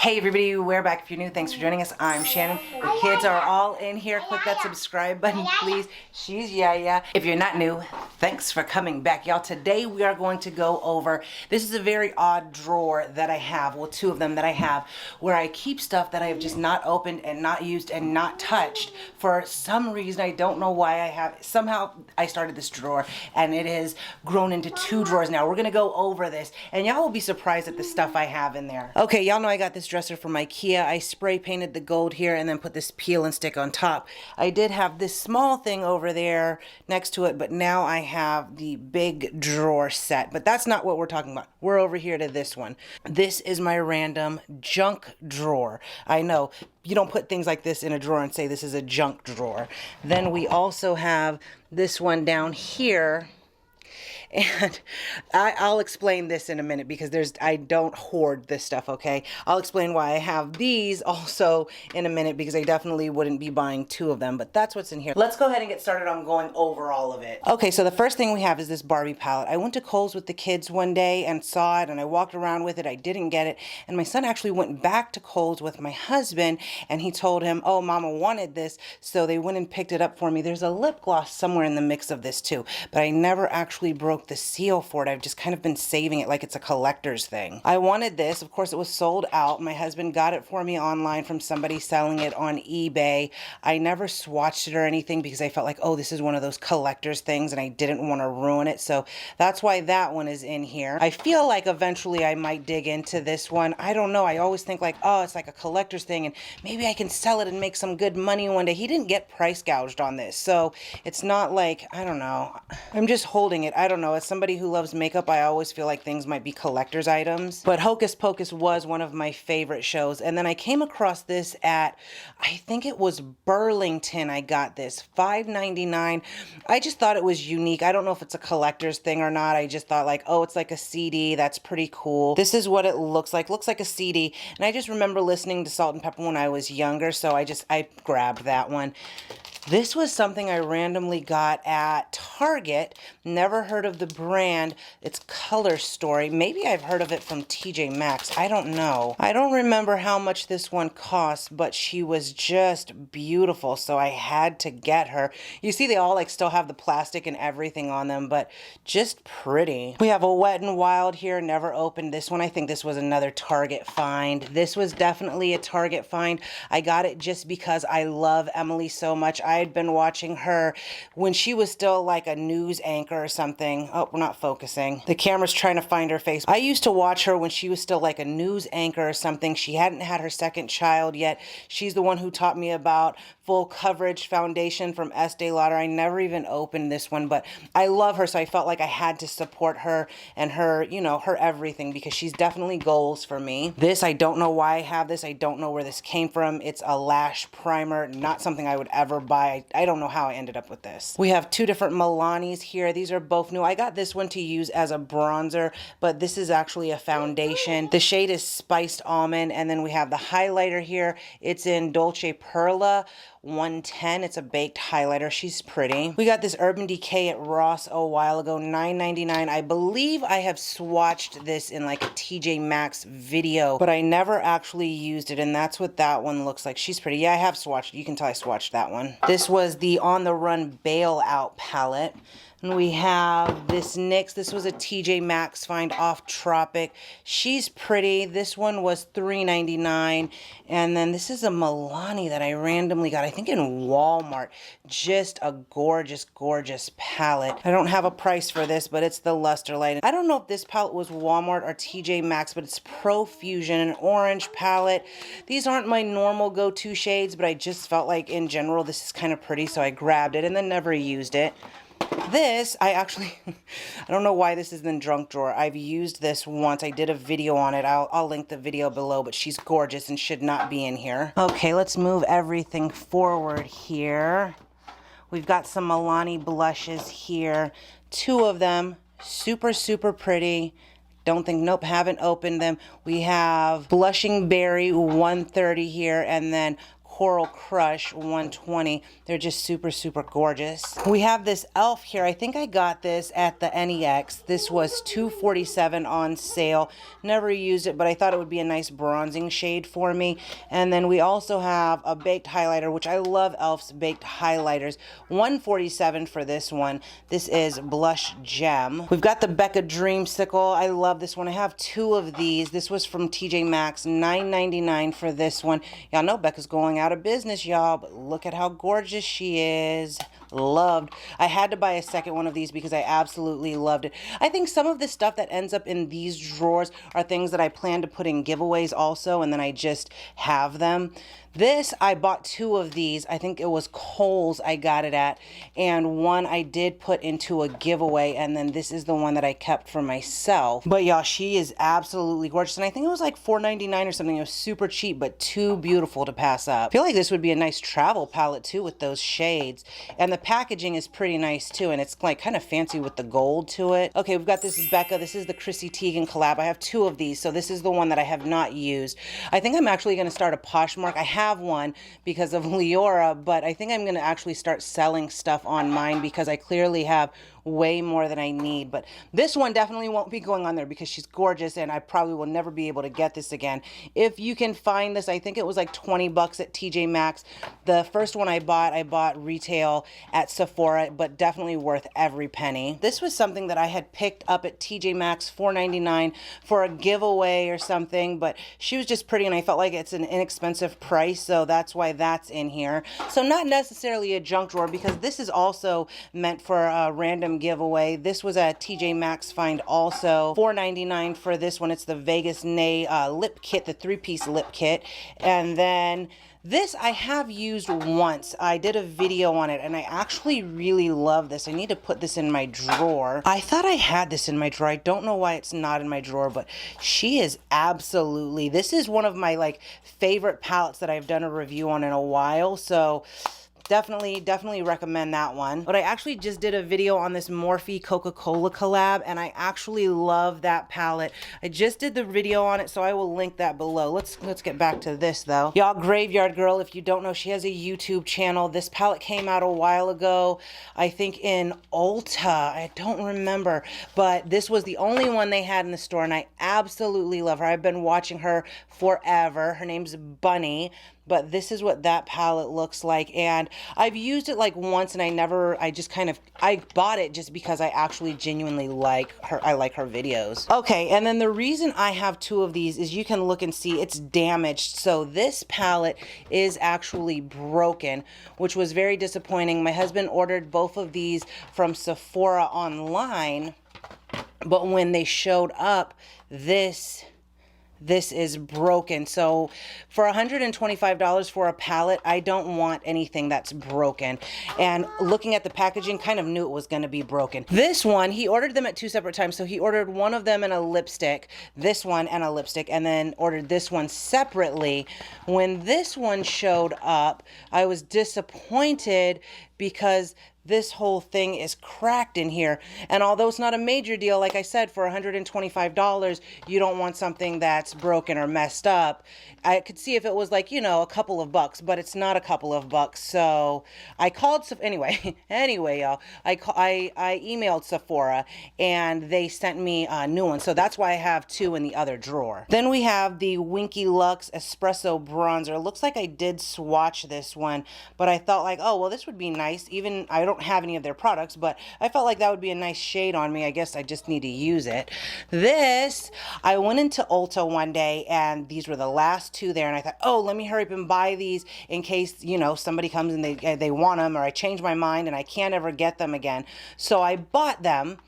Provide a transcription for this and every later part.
Hey everybody, we're back. If you're new, thanks for joining us. I'm Shannon. The kids are all in here. Click that subscribe button, please. She's Yaya. If you're not new, thanks for coming back. Y'all, today we are going to go over, this is a very odd drawer that I have, well, two of them that I have, where I keep stuff that I have just not opened and not used and not touched. For some reason, I don't know why I have, somehow I started this drawer and it has grown into two drawers now. We're gonna go over this and y'all will be surprised at the stuff I have in there. Okay, y'all know I got this dresser from IKEA. I spray painted the gold here and then put this peel and stick on top. I did have this small thing over there next to it, but now I have the big drawer set. But that's not what we're talking about. We're over here to this one. This is my random junk drawer. I know you don't put things like this in a drawer and say this is a junk drawer. Then we also have this one down here. And I'll explain this in a minute because I don't hoard this stuff, okay? I'll explain why I have these also in a minute because I definitely wouldn't be buying two of them, but that's what's in here. Let's go ahead and get started on going over all of it. Okay, so the first thing we have is this Barbie palette. I went to Kohl's with the kids one day and saw it and I walked around with it. I didn't get it. And my son actually went back to Kohl's with my husband and he told him, oh, Mama wanted this. So they went and picked it up for me. There's a lip gloss somewhere in the mix of this too, but I never actually broke the seal for it. I've just kind of been saving it like it's a collector's thing. I wanted this. Of course, it was sold out. My husband got it for me online from somebody selling it on eBay. I never swatched it or anything because I felt like, oh, this is one of those collector's things and I didn't want to ruin it. So that's why that one is in here. I feel like eventually I might dig into this one. I don't know. I always think like, oh, it's like a collector's thing and maybe I can sell it and make some good money one day. He didn't get price gouged on this. So it's not like, I don't know. I'm just holding it. I don't know. As somebody who loves makeup, I always feel like things might be collector's items. But Hocus Pocus was one of my favorite shows. And then I came across this at, I think it was Burlington. I got this, $5.99. I just thought it was unique. I don't know if it's a collector's thing or not. I just thought like, oh, it's like a CD. That's pretty cool. This is what it looks like. Looks like a CD. And I just remember listening to Salt and Pepper when I was younger. So I grabbed that one. This was something I randomly got at Target. Never heard of the brand. It's Color Story. Maybe I've heard of it from TJ Maxx. I don't know. I don't remember how much this one cost, but she was just beautiful, so I had to get her. You see, they all like still have the plastic and everything on them, but just pretty. We have a Wet n Wild here. Never opened this one. I think this was another Target find. This was definitely a Target find. I got it just because I love Emily so much. I had been watching her when she was still like a news anchor or something. Oh, we're not focusing. The camera's trying to find her face. I used to watch her when she was still like a news anchor or something. She hadn't had her second child yet. She's the one who taught me about full coverage foundation from Estee Lauder. I never even opened this one, but I love her, so I felt like I had to support her and her, you know, her everything because she's definitely goals for me. This, I don't know why I have this. I don't know where this came from. It's a lash primer, not something I would ever buy. I don't know how I ended up with this. We have two different Milanis here. These are both new. I got this one to use as a bronzer, but this is actually a foundation. The shade is Spiced Almond, and then we have the highlighter here. It's in Dolce Perla 110. It's a baked highlighter. She's pretty. We got this Urban Decay at Ross a while ago, $9.99. I believe I have swatched this in like a TJ Maxx video, but I never actually used it, and that's what that one looks like. She's pretty. Yeah, I have swatched. You can tell I swatched that one. This was the On the Run Bailout palette. And we have this NYX. This was a TJ Maxx find off Tropic. She's pretty. This one was $3.99. And then this is a Milani that I randomly got, I think in Walmart. Just a gorgeous, gorgeous palette. I don't have a price for this, but it's the Luster Light. I don't know if this palette was Walmart or TJ Maxx, but it's Profusion, an orange palette. These aren't my normal go-to shades, but I just felt like in general this is kind of pretty, so I grabbed it and then never used it. This, I actually, I don't know why this is in the junk drawer. I've used this once. I did a video on it. I'll link the video below, but she's gorgeous and should not be in here. Okay, let's move everything forward here. We've got some Milani blushes here. Two of them, super, super pretty. Don't think, nope, haven't opened them. We have Blushing Berry 130 here, and then Coral Crush 120. They're just super, super gorgeous. We have this e.l.f. here. I think I got this at the NEX. This was $2.47 on sale. Never used it, but I thought it would be a nice bronzing shade for me. And then we also have a baked highlighter, which I love e.l.f.'s baked highlighters. $1.47 for this one. This is Blush Gem. We've got the Becca Dreamsicle. I love this one. I have two of these. This was from TJ Maxx, $9.99 for this one. Y'all know Becca's going out of business, y'all, but look at how gorgeous she is. Loved. I had to buy a second one of these because I absolutely loved it. I think some of the stuff that ends up in these drawers are things that I plan to put in giveaways also, and then I just have them. This, I bought two of these. I think it was Kohl's I got it at, and one I did put into a giveaway, and then this is the one that I kept for myself. But y'all, she is absolutely gorgeous, and I think it was like $4.99 or something. It was super cheap, but too beautiful to pass up. I feel like this would be a nice travel palette too with those shades, and the packaging is pretty nice too, and it's like kind of fancy with the gold to it. Okay, we've got this Becca. This is the Chrissy Teigen collab. I have two of these, so this is the one that I have not used. I think I'm actually going to start a Poshmark. I have one because of Leora, but I think I'm going to actually start selling stuff on mine because I clearly have way more than I need. But this one definitely won't be going on there because she's gorgeous, and I probably will never be able to get this again. If you can find this, I think it was like 20 bucks at TJ Maxx. The first one I bought retail at Sephora, but definitely worth every penny. This was something that I had picked up at TJ Maxx, $4.99 for a giveaway or something, but she was just pretty, and I felt like it's an inexpensive price, so that's why that's in here. So not necessarily a junk drawer, because this is also meant for a random giveaway. This was a TJ Maxx find also. $4.99 for this one. It's the Vegas Nay lip kit, the 3-piece lip kit. And then this I have used once. I did a video on it, and I actually really love this. I need to put this in my drawer. I thought I had this in my drawer. I don't know why it's not in my drawer, but she is absolutely, this is one of my like favorite palettes that I've done a review on in a while. So definitely recommend that one. But I actually just did a video on this Morphe Coca-Cola collab, and I actually love that palette. I just did the video on it, so I will link that below. Let's get back to this though. Y'all, Graveyard Girl, if you don't know, she has a YouTube channel. This palette came out a while ago, I think in Ulta. I don't remember, but this was the only one they had in the store, and I absolutely love her. I've been watching her forever. Her name's Bunny. But this is what that palette looks like, and I've used it like once, and I bought it just because I actually genuinely like her. I like her videos. Okay, and then the reason I have two of these is you can look and see it's damaged. So this palette is actually broken, which was very disappointing. My husband ordered both of these from Sephora online, but when they showed up, this is broken. So for $125 for a palette, I don't want anything that's broken. And looking at the packaging, kind of knew it was going to be broken. This one, he ordered them at two separate times. So he ordered one of them and a lipstick, this one and a lipstick, and then ordered this one separately. When this one showed up, I was disappointed because this whole thing is cracked in here. And although it's not a major deal, like I said, for $125, you don't want something that's broken or messed up. I could see if it was like, you know, a couple of bucks, but it's not a couple of bucks. So I called, anyway, y'all, I emailed Sephora, and they sent me a new one. So that's why I have two in the other drawer. Then we have the Winky Lux Espresso Bronzer. It looks like I did swatch this one, but I thought like, oh, well, this would be nice. Even, I don't have any of their products, but I felt like that would be a nice shade on me. I guess I just need to use it. This, I went into Ulta one day, and these were the last two there, and I thought, oh, let me hurry up and buy these in case, you know, somebody comes and they want them, or I change my mind and I can't ever get them again. So I bought them.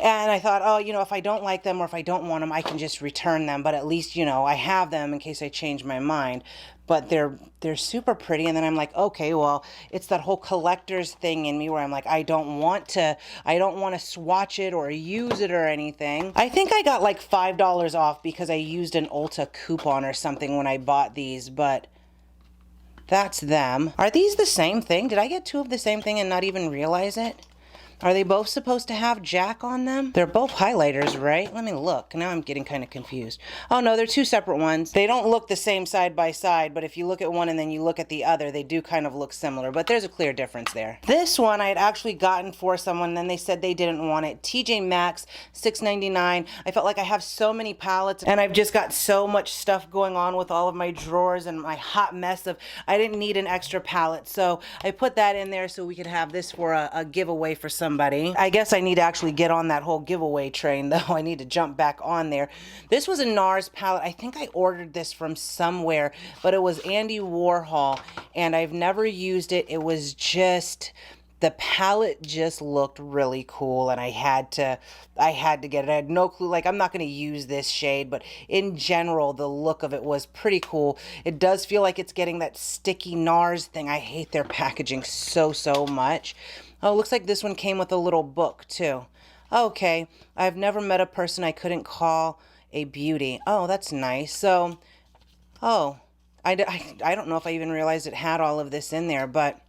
And I thought, oh, you know, if I don't like them or if I don't want them, I can just return them. But at least, you know, I have them in case I change my mind. But they're super pretty. And then I'm like, okay, well, it's that whole collector's thing in me where I'm like, I don't want to swatch it or use it or anything. I think I got like $5 off because I used an Ulta coupon or something when I bought these, but that's them. Are these the same thing? Did I get two of the same thing and not even realize it? Are they both supposed to have Jack on them? They're both highlighters, right? Let me look. Now I'm getting kind of confused. Oh no, they're two separate ones. They don't look the same side by side, but if you look at one and then you look at the other, they do kind of look similar, but there's a clear difference there. This one I had actually gotten for someone, then they said they didn't want it. TJ Maxx, $6.99. I felt like I have so many palettes and I've just got so much stuff going on with all of my drawers and my hot mess of, I didn't need an extra palette. So I put that in there so we could have this for a giveaway for somebody. I guess I need to actually get on that whole giveaway train though. I need to jump back on there. This was a NARS palette. I think I ordered this from somewhere, but it was Andy Warhol and I've never used it. It was just, the palette just looked really cool and I had to get it. I had no clue, like I'm not going to use this shade, but in general, the look of it was pretty cool. It does feel like it's getting that sticky NARS thing. I hate their packaging so much. Oh, looks like this one came with a little book too. Okay, I've never met a person I couldn't call a beauty. Oh, that's nice. So, oh, I don't know if I even realized it had all of this in there, but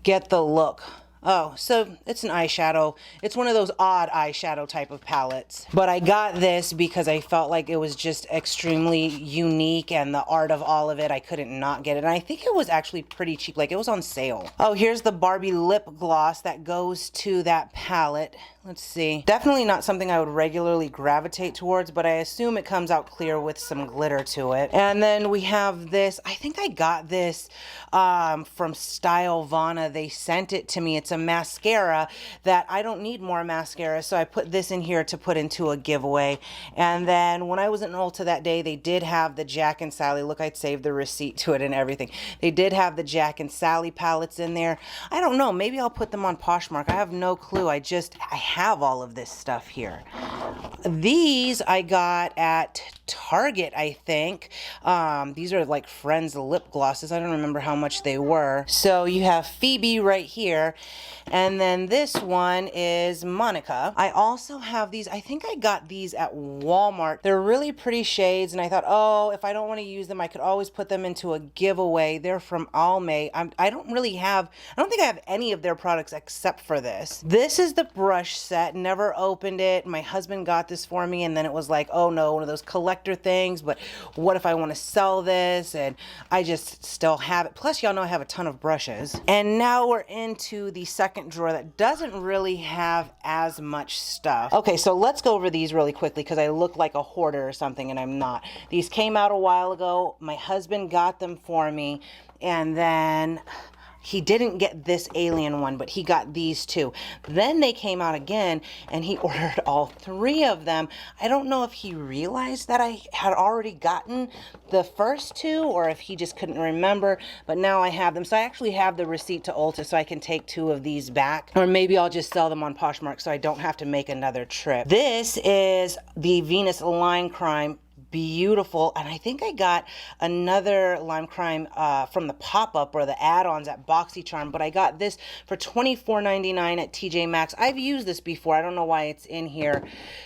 get the look. Oh, so it's an eyeshadow. It's one of those odd eyeshadow type of palettes. But I got this because I felt like it was just extremely unique and the art of all of it, I couldn't not get it. And I think it was actually pretty cheap, like it was on sale. Oh, here's the Barbie lip gloss that goes to that palette. Let's see. Definitely not something I would regularly gravitate towards, but I assume it comes out clear with some glitter to it. And then we have this, I think I got this from Stylovana. They sent it to me. It's a mascara that I don't need more mascara, so I put this in here to put into a giveaway. And then when I was in Ulta that day, they did have the Jack and Sally. Look, I'd saved the receipt to it and everything. They did have the Jack and Sally palettes in there. I don't know. Maybe I'll put them on Poshmark. I have no clue. I have all of this stuff here. These I got at Target, I think. These are like Friends lip glosses. I don't remember how much they were. So you have Phoebe right here. And then this one is Monica. I also have these. I think I got these at Walmart. They're really pretty shades. And I thought, oh, if I don't want to use them, I could always put them into a giveaway. They're from Almay. I don't think I have any of their products except for this. This is the brush set. Never opened it. My husband got this for me. And then it was like, oh no, one of those collector things. But what if I want to sell this? And I just still have it. Plus, y'all know I have a ton of brushes. And now we're into the second drawer that doesn't really have as much stuff. Okay, so let's go over these really quickly because I look like a hoarder or something and I'm not. These came out a while ago. My husband got them for me and then he didn't get this alien one, but he got these two. Then they came out again and he ordered all three of them. I don't know if he realized that I had already gotten the first two or if he just couldn't remember, but now I have them. So I actually have the receipt to Ulta so I can take two of these back, or maybe I'll just sell them on Poshmark so I don't have to make another trip. This is the Venus Line Crime. Beautiful. And I think I got another Lime Crime from the pop-up or the add-ons at BoxyCharm, but I got this for $24.99 at TJ Maxx. I've used this before. I don't know why it's in here.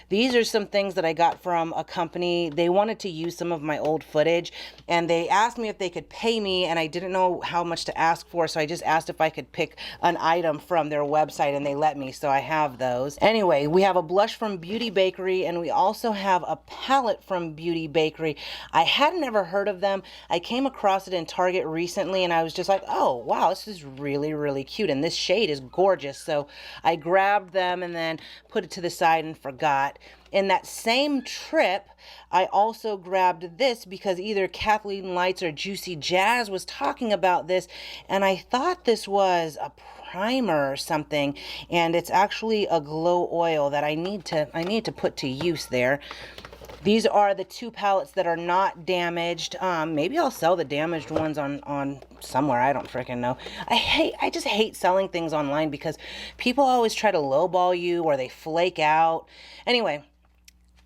These are some things that I got from a company. They wanted to use some of my old footage and they asked me if they could pay me, and I didn't know how much to ask for, so I just asked if I could pick an item from their website and they let me, so I have those. Anyway, we have a blush from Beauty Bakery and we also have a palette from Beauty Bakery. I hadn't ever heard of them. I came across it in Target recently and I was just like, oh wow, this is really cute and this shade is gorgeous. So I grabbed them and then put it to the side and forgot. In that same trip, I also grabbed this because either Kathleen Lights or Juicy Jazz was talking about this and I thought this was a primer or something, and it's actually a glow oil that I need to put to use there. These are the two palettes that are not damaged. Maybe I'll sell the damaged ones on somewhere. I don't freaking know. I just hate selling things online because people always try to lowball you or they flake out. Anyway,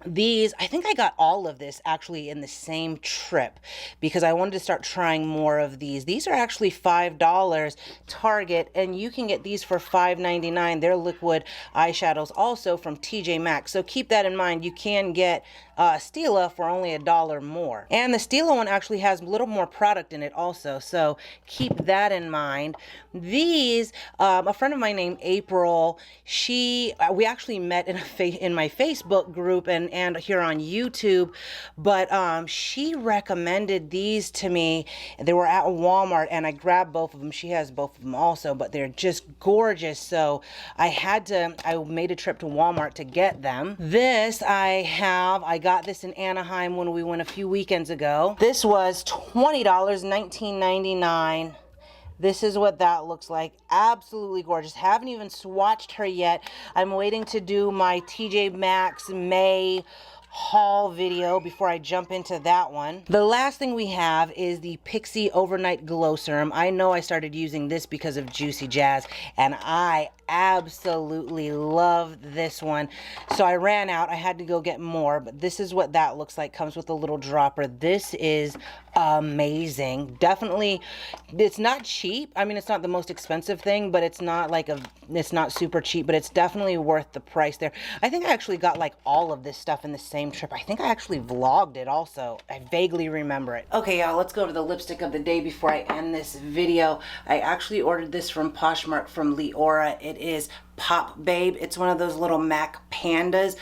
these, I think I got all of this actually in the same trip because I wanted to start trying more of these. These are actually $5 Target, and you can get these for $5.99. They're liquid eyeshadows also from TJ Maxx. So keep that in mind. You can get Stila for only $1 more. And the Stila one actually has a little more product in it also, so keep that in mind. These, a friend of mine named April, we actually met in my Facebook group and here on YouTube, but she recommended these to me. They were at Walmart and I grabbed both of them. She has both of them also, but they're just gorgeous, so I made a trip to Walmart to get them. This I got this in Anaheim when we went a few weekends ago. This was $20, $19.99. This is what that looks like. Absolutely gorgeous. Haven't even swatched her yet. I'm waiting to do my TJ Maxx May haul video before I jump into that one. The last thing we have is the Pixi Overnight Glow Serum. I know I started using this because of Juicy Jazz, and I absolutely love this one. So I ran out. I had to go get more, but this is what that looks like. Comes with a little dropper. This is amazing. Definitely, it's not cheap. I mean, it's not the most expensive thing, but it's not like it's not super cheap, but it's definitely worth the price there. I think I actually got like all of this stuff in the same trip. I think I actually vlogged it also. I vaguely remember it. Okay, y'all, let's go to the lipstick of the day before I end this video. I actually ordered this from Poshmark from Leora. It is Pop Babe. It's one of those little MAC pandas.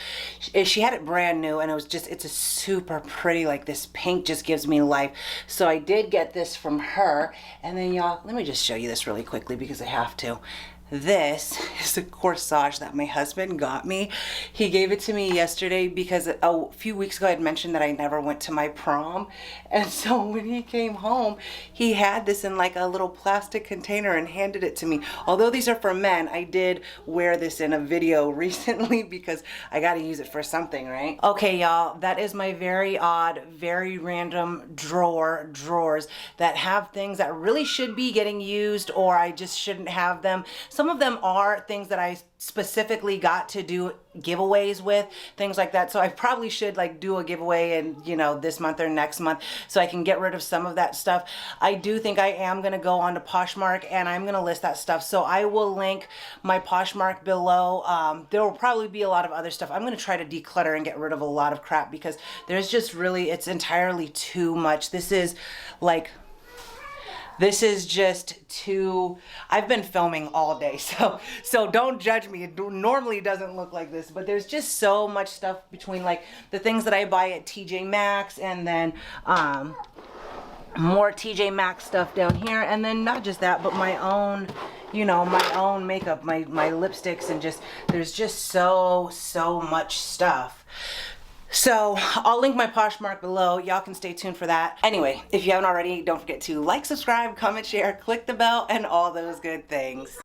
She had it brand new and it's a super pretty, like this pink just gives me life. So I did get this from her. And then y'all, let me just show you this really quickly because I have to. This is a corsage that my husband got me. He gave it to me yesterday because a few weeks ago I had mentioned that I never went to my prom. And so when he came home, he had this in like a little plastic container and handed it to me. Although these are for men, I did wear this in a video recently because I got to use it for something, right? Okay, y'all, that is my very odd, very random drawers that have things that really should be getting used or I just shouldn't have them. Some of them are things that I specifically got to do giveaways with, things like that. So I probably should like do a giveaway in, you know, this month or next month so I can get rid of some of that stuff. I do think I am going to go on to Poshmark and I'm going to list that stuff. So I will link my Poshmark below. There will probably be a lot of other stuff. I'm going to try to declutter and get rid of a lot of crap because there's just really, it's entirely too much. This is just too, I've been filming all day, so don't judge me. It normally doesn't look like this, but there's just so much stuff between like the things that I buy at TJ Maxx and then more TJ Maxx stuff down here, and then not just that, but my own, you know, my own makeup, my lipsticks, and just, there's just so much stuff. So I'll link my Poshmark below. Y'all can stay tuned for that. Anyway, if you haven't already, don't forget to like, subscribe, comment, share, click the bell, and all those good things.